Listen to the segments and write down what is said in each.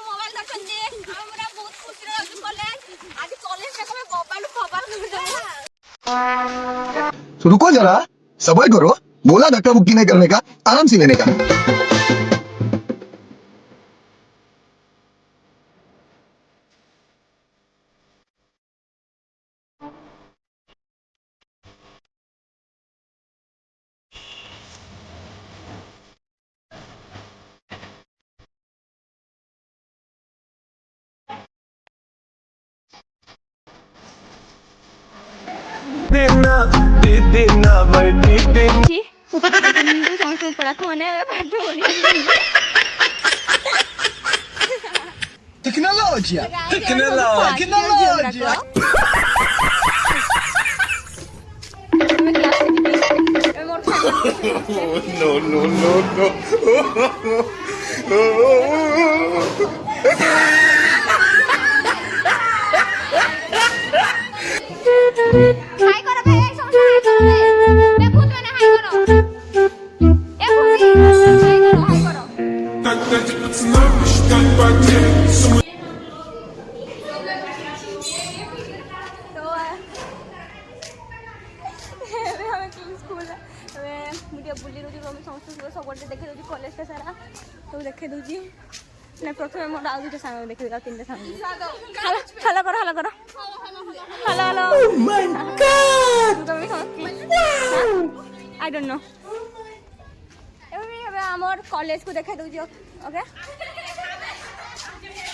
Mobile দেখুଛନ୍ତି আমরা ବହୁତ ଖୁସିରେ ଅଛୁ କଲେଜ ଆଜି କଲେଜରେ କବେ ମୋବାଇଲ ଖବର ଦେବୁ। तो रुको जरा, सब्र करो। बोला धक्का मुक्की नहीं करने का, आराम से लेने का। ସମସ୍ତେ ପଢାକୁ ମାନେ ପାଠ ପଢି Tecnologia, No, no, no, no. Hi করো ভাই এই সমস্যা হাই করো বেকুত মানে হাই করো এ ফুলি হাই করো তো ଏବେ ଆମେ ସ୍କୁଲ ଏବେ ମୁଁ ଟିକେ ବୁଲି ଦେଉଛି ଆମେ ସମସ୍ତଙ୍କୁ ସବୁଆଡ଼େ ଦେଖେଇ ଦେଉଛି କଲେଜଟା ସାରା ସବୁ ଦେଖେଇ ଦେଉଛି ନା ପ୍ରଥମେ ମୋର ଆଉ ଦୁଇଟା ସାଙ୍ଗ ଦେଖେଇ ଦେଲା ତିନିଟା ସାଙ୍ଗ ହାଲୋ କର ହାଲୋ କର hello hello I don't know ଏବେ ଆମର କଲେଜକୁ ଦେଖେଇ ଦେଉଛି ଓକେ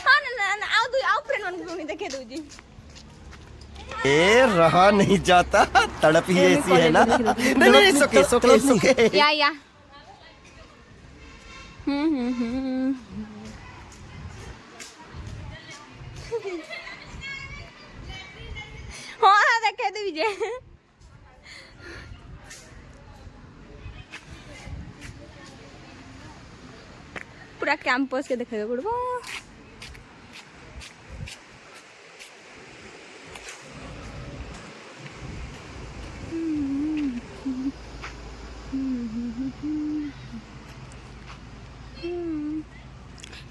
ହଁ ନା ଆଉ ଫ୍ରେଣ୍ଡ ମାନଙ୍କୁ ପୁଣି ଦେଖେଇ ଦେଉଛି रहा नहीं जाता तड़प ही ऐसी है ना नहीं नहीं सोके सोके सोके या हाँ देखे दे विजय पूरा कैंपस के देखे पड़ो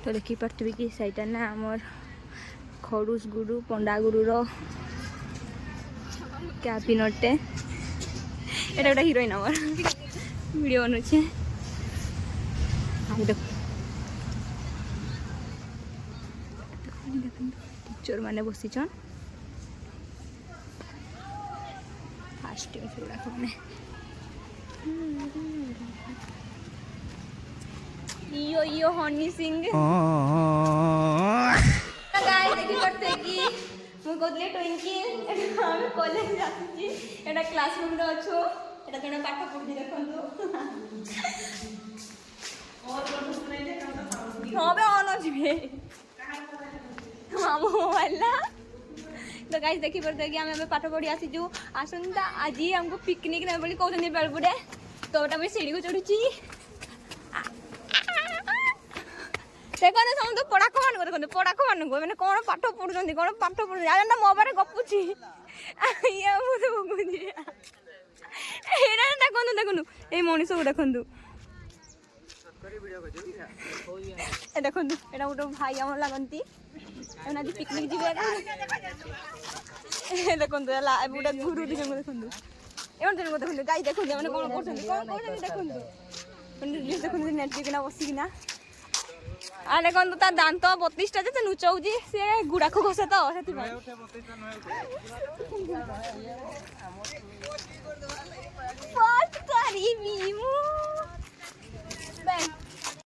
तो देखी पार्थिवी कि सहीटा ना आमर खड़ूस गुरु पंडा गुरुर कैबिनेटे এটা একটা হিরোইন আমার ভিডিও বানাচ্ছে আমি দেখো টিচর মানে বসিছন ফার্স্ট ইয়ার সেগুলা মানে ইয়ো হনি সিং গাইস দেখি করতে কি ମୁଁ କହୁଥିଲି ଟ୍ୱିଙ୍କି ଆମେ କଲେଜ ଆସୁଛି ଏଇଟା କ୍ଲାସରୁମ୍ରେ ଅଛୁ ଏଇଟା ଜଣେ ପାଠ ପଢ଼ୁଛି ଦେଖନ୍ତୁ ହଁ ବେ ଅନ୍ ଅଛି ବେ ଆମ ମୋବାଇଲ ତ ଗାଇସ୍ ଦେଖିପାରୁଥିବେ କି ଆମେ ଏବେ ପାଠ ପଢ଼ି ଆସିଛୁ ଆସନ୍ତା ଆଜି ଆମକୁ ପିକନିକ୍ ନେବେ ବୋଲି କହୁଛନ୍ତି ବେଳବୁଡ଼େ ତ ଏଇଟା ଆମେ ସିଡ଼ିକୁ ଚଢ଼ୁଛି देखो समझ पढ़ाक मान देखो पढ़ाक मान मैंने कौन पाठ पढ़ुं कौन पाठ पढ़ुं आज मोबाइल गपुची देखु देखु ये मनीष को देखु देखु एटा गोटे भाई आम लगती पिकनिक जी देखो गोटे गुरु दी जन देखु एवं जन देखो गाई देखो मैंने कौन कर देखो नेटिकिना बसिकिना आ देखो तार दांत 32टा जे नुचाऊँ सी गुड़ा को घसे तो से